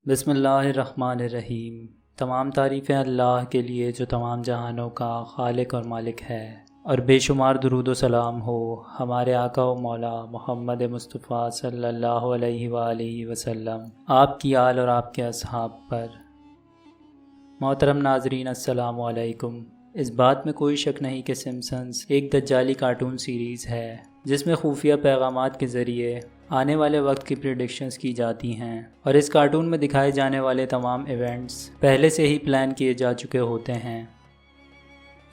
بسم اللہ الرحمن الرحیم۔ تمام تعریفیں اللہ کے لیے جو تمام جہانوں کا خالق اور مالک ہے، اور بے شمار درود و سلام ہو ہمارے آقا و مولا محمد مصطفیٰ صلی اللہ علیہ وآلہ وسلم، آپ کی آل اور آپ کے اصحاب پر۔ محترم ناظرین، السلام علیکم۔ اس بات میں کوئی شک نہیں کہ سمپسنز ایک دجالی کارٹون سیریز ہے جس میں خفیہ پیغامات کے ذریعے آنے والے وقت کی پریڈکشنز کی جاتی ہیں، اور اس کارٹون میں دکھائے جانے والے تمام ایونٹس پہلے سے ہی پلان کیے جا چکے ہوتے ہیں۔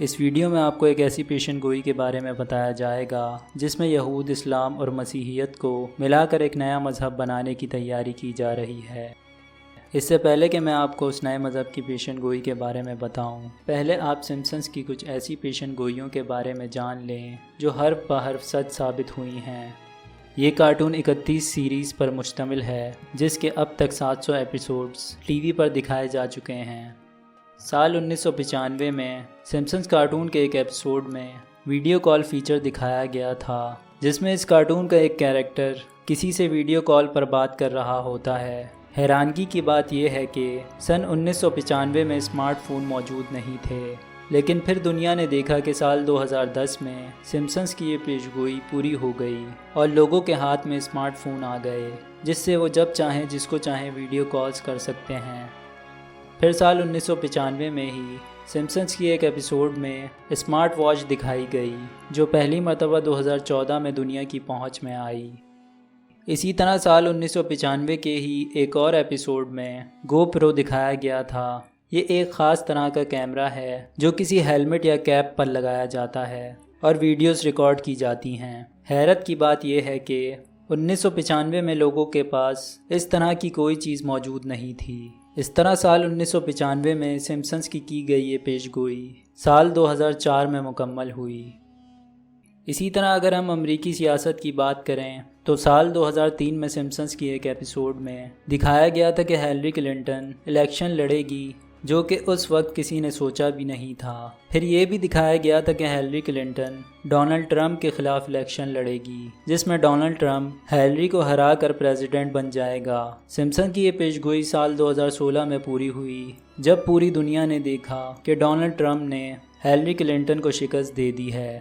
اس ویڈیو میں آپ کو ایک ایسی پیشن گوئی کے بارے میں بتایا جائے گا جس میں یہود، اسلام اور مسیحیت کو ملا کر ایک نیا مذہب بنانے کی تیاری کی جا رہی ہے۔ اس سے پہلے کہ میں آپ کو اس نئے مذہب کی پیشن گوئی کے بارے میں بتاؤں، پہلے آپ سمپسنز کی کچھ ایسی پیشن گوئیوں کے بارے میں جان لیں جو حرف بحرف سچ ثابت ہوئی ہیں۔ یہ کارٹون 31 سیریز پر مشتمل ہے جس کے اب تک 700 ایپیسوڈز ٹی وی پر دکھائے جا چکے ہیں۔ سال 1995 میں سمپسنز کارٹون کے ایک ایپیسوڈ میں ویڈیو کال فیچر دکھایا گیا تھا جس میں اس کارٹون کا ایک کیریکٹر کسی سے ویڈیو کال پر بات کر رہا ہوتا ہے۔ حیرانگی کی بات یہ ہے کہ سن 1995 میں اسمارٹ فون موجود نہیں تھے، لیکن پھر دنیا نے دیکھا کہ سال 2010 میں سمپسنز کی یہ پیشگوئی پوری ہو گئی اور لوگوں کے ہاتھ میں اسمارٹ فون آ گئے جس سے وہ جب چاہیں جس کو چاہیں ویڈیو کالز کر سکتے ہیں۔ پھر سال 1995 میں ہی سمپسنز کی ایک ایپیسوڈ میں اسمارٹ واچ دکھائی گئی جو پہلی مرتبہ 2014 میں دنیا کی پہنچ میں آئی۔ اسی طرح سال 1995 کے ہی ایک اور ایپیسوڈ میں گو پرو دکھایا گیا تھا۔ یہ ایک خاص طرح کا کیمرہ ہے جو کسی ہیلمٹ یا کیپ پر لگایا جاتا ہے اور ویڈیوز ریکارڈ کی جاتی ہیں۔ حیرت کی بات یہ ہے کہ 1995 میں لوگوں کے پاس اس طرح کی کوئی چیز موجود نہیں تھی۔ اس طرح سال 1995 میں سمپسنز کی گئی یہ پیشگوئی سال 2004 میں مکمل ہوئی۔ اسی طرح اگر ہم امریکی سیاست کی بات کریں تو سال 2003 میں سمپسنز کی ایک ایپیسوڈ میں دکھایا گیا تھا کہ ہیلری کلنٹن الیکشن لڑے گی، جو کہ اس وقت کسی نے سوچا بھی نہیں تھا۔ پھر یہ بھی دکھایا گیا تھا کہ ہیلری کلنٹن ڈونلڈ ٹرمپ کے خلاف الیکشن لڑے گی، جس میں ڈونلڈ ٹرمپ ہیلری کو ہرا کر پریزیڈنٹ بن جائے گا۔ سمپسن کی یہ پیشگوئی سال 2016 میں پوری ہوئی جب پوری دنیا نے دیکھا کہ ڈونلڈ ٹرمپ نے ہیلری کلنٹن کو شکست دے دی ہے۔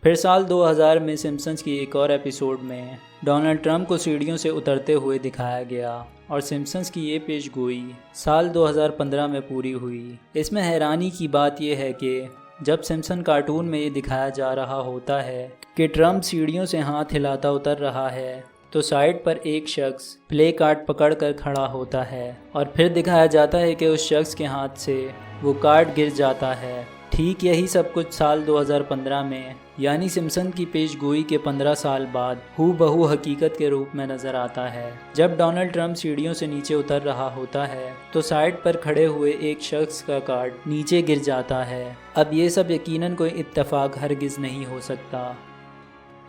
پھر سال 2000 میں سمپسنز کی ایک اور ایپیسوڈ میں ڈونلڈ ٹرمپ کو سیڑھیوں سے اترتے ہوئے دکھایا گیا، اور سمپسنز کی یہ پیشگوئی سال 2015 میں پوری ہوئی۔ اس میں حیرانی کی بات یہ ہے کہ جب سمپسن کارٹون میں یہ دکھایا جا رہا ہوتا ہے کہ ٹرمپ سیڑھیوں سے ہاتھ ہلاتا اتر رہا ہے تو سائڈ پر ایک شخص پلے کارڈ پکڑ کر کھڑا ہوتا ہے، اور پھر دکھایا جاتا ہے کہ اس شخص کے ہاتھ سے وہ کارڈ گر جاتا ہے۔ ٹھیک یہی سب کچھ سال 2015 میں، یعنی سمپسن کی پیشگوئی کے 15 سال بعد ہو بہو حقیقت کے روپ میں نظر آتا ہے۔ جب ڈونلڈ ٹرمپ سیڑھیوں سے نیچے اتر رہا ہوتا ہے تو سائڈ پر کھڑے ہوئے ایک شخص کا کارڈ نیچے گر جاتا ہے۔ اب یہ سب یقیناً کوئی اتفاق ہرگز نہیں ہو سکتا۔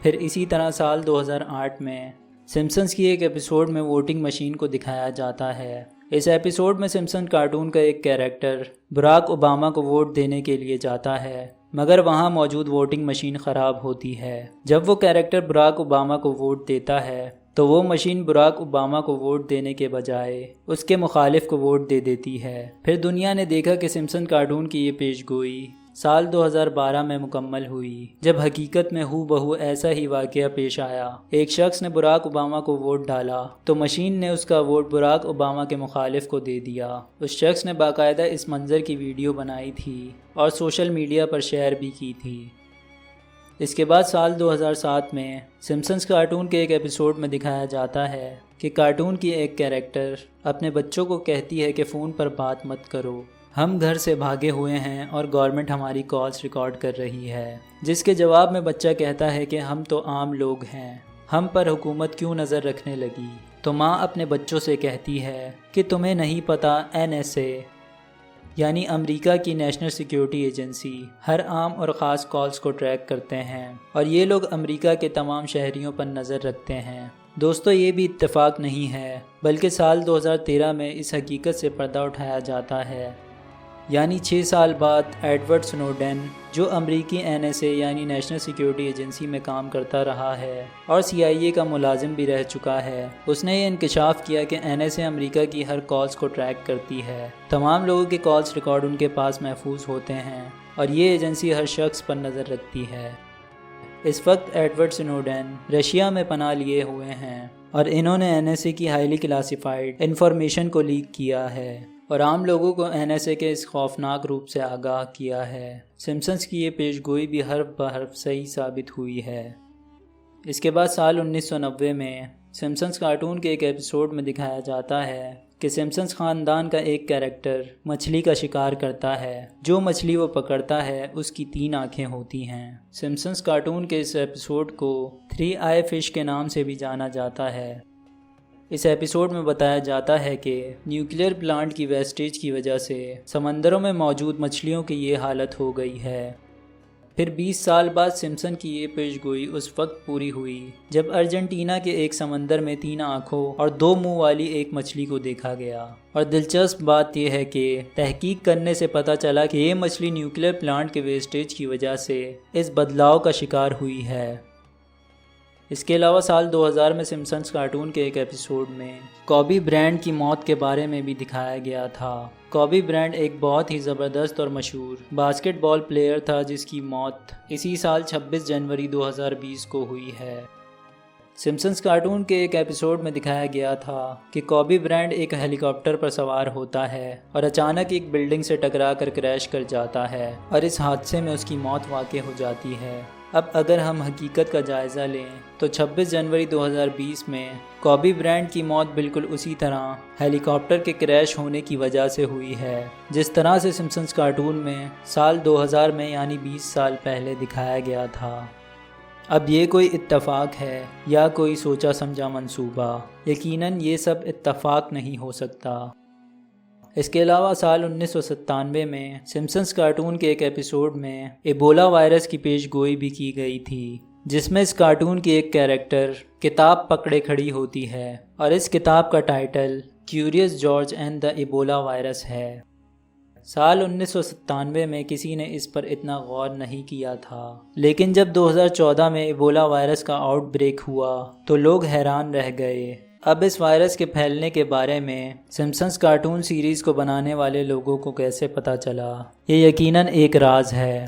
پھر اسی طرح سال 2008 میں سمپسنز کی ایک ایپیسوڈ میں ووٹنگ مشین کو دکھایا جاتا ہے۔ اس ایپیسوڈ میں سمپسن کارٹون کا ایک کیریکٹر براک اوباما کو ووٹ دینے کے لیے جاتا ہے، مگر وہاں موجود ووٹنگ مشین خراب ہوتی ہے۔ جب وہ کیریکٹر براک اوباما کو ووٹ دیتا ہے تو وہ مشین براک اوباما کو ووٹ دینے کے بجائے اس کے مخالف کو ووٹ دے دیتی ہے۔ پھر دنیا نے دیکھا کہ سمپسن کارٹون کی یہ پیشگوئی سال 2012 میں مکمل ہوئی جب حقیقت میں ہو بہو ایسا ہی واقعہ پیش آیا۔ ایک شخص نے براک اوباما کو ووٹ ڈالا تو مشین نے اس کا ووٹ براک اوباما کے مخالف کو دے دیا۔ اس شخص نے باقاعدہ اس منظر کی ویڈیو بنائی تھی اور سوشل میڈیا پر شیئر بھی کی تھی۔ اس کے بعد سال 2007 میں سمپسنز کارٹون کے ایک ایپیسوڈ میں دکھایا جاتا ہے کہ کارٹون کی ایک کیریکٹر اپنے بچوں کو کہتی ہے کہ فون پر بات مت کرو، ہم گھر سے بھاگے ہوئے ہیں اور گورنمنٹ ہماری کالز ریکارڈ کر رہی ہے، جس کے جواب میں بچہ کہتا ہے کہ ہم تو عام لوگ ہیں، ہم پر حکومت کیوں نظر رکھنے لگی؟ تو ماں اپنے بچوں سے کہتی ہے کہ تمہیں نہیں پتہ NSA یعنی امریکہ کی نیشنل سیکیورٹی ایجنسی ہر عام اور خاص کالز کو ٹریک کرتے ہیں، اور یہ لوگ امریکہ کے تمام شہریوں پر نظر رکھتے ہیں۔ دوستو، یہ بھی اتفاق نہیں ہے بلکہ سال 2013 میں اس حقیقت سے پردہ اٹھایا جاتا ہے۔ یعنی 6 سال بعد ایڈورڈ سنوڈن، جو امریکی NSA یعنی نیشنل سیکیورٹی ایجنسی میں کام کرتا رہا ہے اور CIA کا ملازم بھی رہ چکا ہے، اس نے یہ انکشاف کیا کہ NSA امریکہ کی ہر کالز کو ٹریک کرتی ہے۔ تمام لوگوں کے کالز ریکارڈ ان کے پاس محفوظ ہوتے ہیں اور یہ ایجنسی ہر شخص پر نظر رکھتی ہے۔ اس وقت ایڈورڈ سنوڈن رشیا میں پناہ لیے ہوئے ہیں اور انہوں نے NSA کی ہائیلی کلاسیفائڈ انفارمیشن کو لیک کیا ہے اور عام لوگوں کو NSA کے اس خوفناک روپ سے آگاہ کیا ہے۔ سمپسنز کی یہ پیش گوئی بھی حرف بحرف صحیح ثابت ہوئی ہے۔ اس کے بعد سال 1990 میں سمپسنز کارٹون کے ایک ایپیسوڈ میں دکھایا جاتا ہے کہ سمپسنز خاندان کا ایک کیریکٹر مچھلی کا شکار کرتا ہے۔ جو مچھلی وہ پکڑتا ہے اس کی 3 آنکھیں ہوتی ہیں۔ سمپسنز کارٹون کے اس ایپیسوڈ کو 3 آئی فش کے نام سے بھی جانا جاتا ہے۔ اس ایپیسوڈ میں بتایا جاتا ہے کہ نیوکلیئر پلانٹ کی ویسٹیج کی وجہ سے سمندروں میں موجود مچھلیوں کی یہ حالت ہو گئی ہے۔ پھر 20 سال بعد سمپسن کی یہ پیش گوئی اس وقت پوری ہوئی جب ارجنٹینا کے ایک سمندر میں 3 آنکھوں اور 2 منہ والی ایک مچھلی کو دیکھا گیا۔ اور دلچسپ بات یہ ہے کہ تحقیق کرنے سے پتہ چلا کہ یہ مچھلی نیوکلیئر پلانٹ کے ویسٹیج کی وجہ سے اس بدلاؤ کا شکار ہوئی ہے۔ اس کے علاوہ سال 2000 میں سمپسنز کارٹون کے ایک ایپیسوڈ میں کوبی برائنٹ کی موت کے بارے میں بھی دکھایا گیا تھا۔ کوبی برائنٹ ایک بہت ہی زبردست اور مشہور باسکٹ بال پلیئر تھا جس کی موت اسی سال 26 جنوری 2020 کو ہوئی ہے۔ سمپسنز کارٹون کے ایک ایپیسوڈ میں دکھایا گیا تھا کہ کوبی برائنٹ ایک ہیلی کاپٹر پر سوار ہوتا ہے اور اچانک ایک بلڈنگ سے ٹکرا کر کریش کر جاتا ہے اور اس حادثے میں اس کی موت واقع ہو جاتی ہے۔ اب اگر ہم حقیقت کا جائزہ لیں تو 26 جنوری 2020 میں کوبی برائنٹ کی موت بالکل اسی طرح ہیلی کاپٹر کے کریش ہونے کی وجہ سے ہوئی ہے جس طرح سے سمپسنز کارٹون میں سال 2000 میں یعنی 20 سال پہلے دکھایا گیا تھا۔ اب یہ کوئی اتفاق ہے یا کوئی سوچا سمجھا منصوبہ؟ یقیناً یہ سب اتفاق نہیں ہو سکتا۔ اس کے علاوہ سال 1997 میں سمپسنز کارٹون کے ایک ایپیسوڈ میں ایبولا وائرس کی پیش گوئی بھی کی گئی تھی جس میں اس کارٹون کی ایک کیریکٹر کتاب پکڑے کھڑی ہوتی ہے اور اس کتاب کا title curious George and the Ebola virus ہے۔ سال 1997 میں کسی نے اس پر اتنا غور نہیں کیا تھا، لیکن جب 2014 میں ایبولا وائرس کا آؤٹ بریک ہوا تو لوگ حیران رہ گئے۔ اب اس وائرس کے پھیلنے کے بارے میں سمپسنز کارٹون سیریز کو بنانے والے لوگوں کو کیسے پتہ چلا، یہ یقیناً ایک راز ہے۔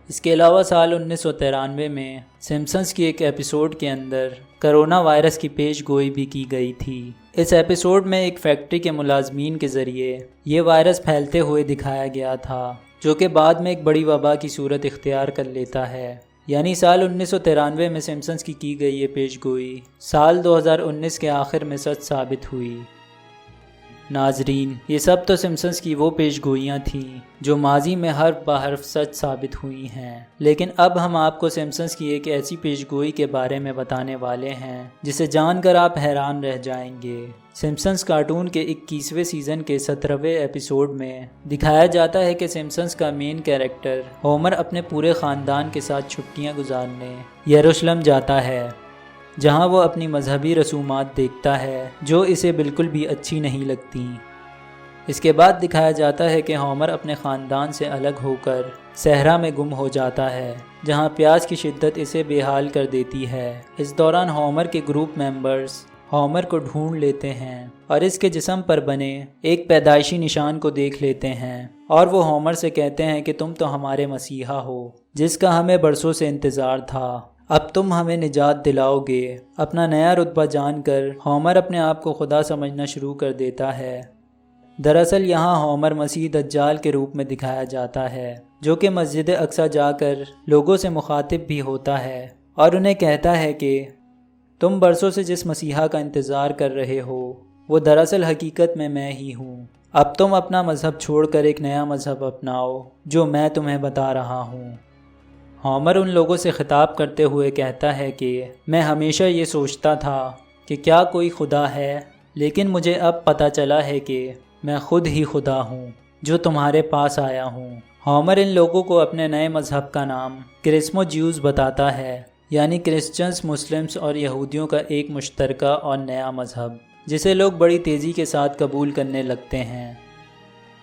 اس کے علاوہ سال 1993 میں سمپسنز کی ایک ایپیسوڈ کے اندر کرونا وائرس کی پیش گوئی بھی کی گئی تھی۔ اس ایپیسوڈ میں ایک فیکٹری کے ملازمین کے ذریعے یہ وائرس پھیلتے ہوئے دکھایا گیا تھا جو کہ بعد میں ایک بڑی وبا کی صورت اختیار کر لیتا ہے۔ یعنی سال 1993 میں سمپسنز کی گئی یہ پیش گوئی سال 2019 کے آخر میں سچ ثابت ہوئی۔ ناظرین، یہ سب تو سمپسنز کی وہ پیش گوئیاں تھیں جو ماضی میں حرف بحرف سچ ثابت ہوئی ہیں، لیکن اب ہم آپ کو سمپسنز کی ایک ایسی پیش گوئی کے بارے میں بتانے والے ہیں جسے جان کر آپ حیران رہ جائیں گے۔ سمپسنز کارٹون کے 21ویں سیزن کے 17ویں ایپیسوڈ میں دکھایا جاتا ہے کہ سمپسنز کا مین کیریکٹر ہومر اپنے پورے خاندان کے ساتھ چھٹیاں گزارنے یروشلم جاتا ہے، جہاں وہ اپنی مذہبی رسومات دیکھتا ہے جو اسے بالکل بھی اچھی نہیں لگتی۔ اس کے بعد دکھایا جاتا ہے کہ ہومر اپنے خاندان سے الگ ہو کر صحرا میں گم ہو جاتا ہے جہاں پیاس کی شدت اسے بے حال کر دیتی ہے۔ اس دوران ہومر کے گروپ ممبرز ہومر کو ڈھونڈ لیتے ہیں اور اس کے جسم پر بنے ایک پیدائشی نشان کو دیکھ لیتے ہیں اور وہ ہومر سے کہتے ہیں کہ تم تو ہمارے مسیحا ہو جس کا ہمیں برسوں سے انتظار تھا، اب تم ہمیں نجات دلاؤ گے۔ اپنا نیا رتبہ جان کر ہومر اپنے آپ کو خدا سمجھنا شروع کر دیتا ہے۔ دراصل یہاں ہومر مسیح دجال کے روپ میں دکھایا جاتا ہے جو کہ مسجد اقصی جا کر لوگوں سے مخاطب بھی ہوتا ہے اور انہیں کہتا ہے کہ تم برسوں سے جس مسیحا کا انتظار کر رہے ہو وہ دراصل حقیقت میں ہی ہوں۔ اب تم اپنا مذہب چھوڑ کر ایک نیا مذہب اپناؤ جو میں تمہیں بتا رہا ہوں۔ ہومر ان لوگوں سے خطاب کرتے ہوئے کہتا ہے کہ میں ہمیشہ یہ سوچتا تھا کہ کیا کوئی خدا ہے، لیکن مجھے اب پتہ چلا ہے کہ میں خود ہی خدا ہوں جو تمہارے پاس آیا ہوں۔ ہومر ان لوگوں کو اپنے نئے مذہب کا نام کرسمو جیوز بتاتا ہے، یعنی کرسچنز، مسلمز اور یہودیوں کا ایک مشترکہ اور نیا مذہب جسے لوگ بڑی تیزی کے ساتھ قبول کرنے لگتے ہیں۔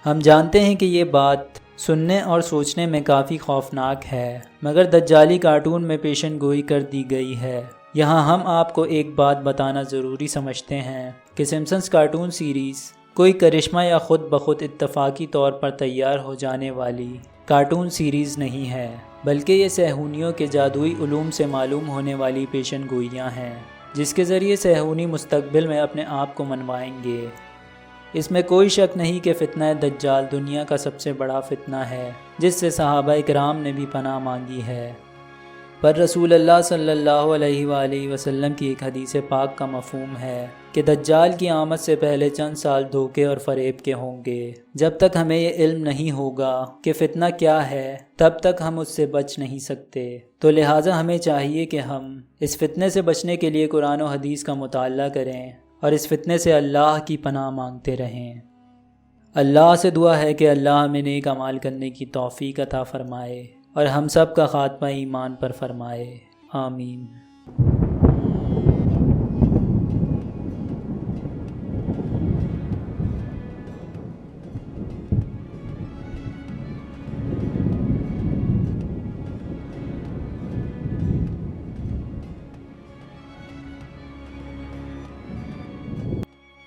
ہم جانتے ہیں کہ یہ بات سننے اور سوچنے میں کافی خوفناک ہے، مگر دجالی کارٹون میں پیشن گوئی کر دی گئی ہے۔ یہاں ہم آپ کو ایک بات بتانا ضروری سمجھتے ہیں کہ سمپسنز کارٹون سیریز کوئی کرشمہ یا خود بخود اتفاقی طور پر تیار ہو جانے والی کارٹون سیریز نہیں ہے، بلکہ یہ صہیونیوں کے جادوئی علوم سے معلوم ہونے والی پیشن گوئیاں ہیں، جس کے ذریعے صہیونی مستقبل میں اپنے آپ کو منوائیں گے۔ اس میں کوئی شک نہیں کہ فتنہ دجال دنیا کا سب سے بڑا فتنہ ہے، جس سے صحابہ کرام نے بھی پناہ مانگی ہے۔ پر رسول اللہ صلی اللہ علیہ وآلہ وسلم کی ایک حدیث پاک کا مفہوم ہے کہ دجال کی آمد سے پہلے چند سال دھوکے اور فریب کے ہوں گے۔ جب تک ہمیں یہ علم نہیں ہوگا کہ فتنہ کیا ہے، تب تک ہم اس سے بچ نہیں سکتے۔ تو لہٰذا ہمیں چاہیے کہ ہم اس فتنے سے بچنے کے لیے قرآن و حدیث کا مطالعہ کریں اور اس فتنے سے اللہ کی پناہ مانگتے رہیں۔ اللہ سے دعا ہے کہ اللہ ہمیں نیک اعمال کرنے کی توفیق عطا فرمائے اور ہم سب کا خاتمہ ایمان پر فرمائے، آمین۔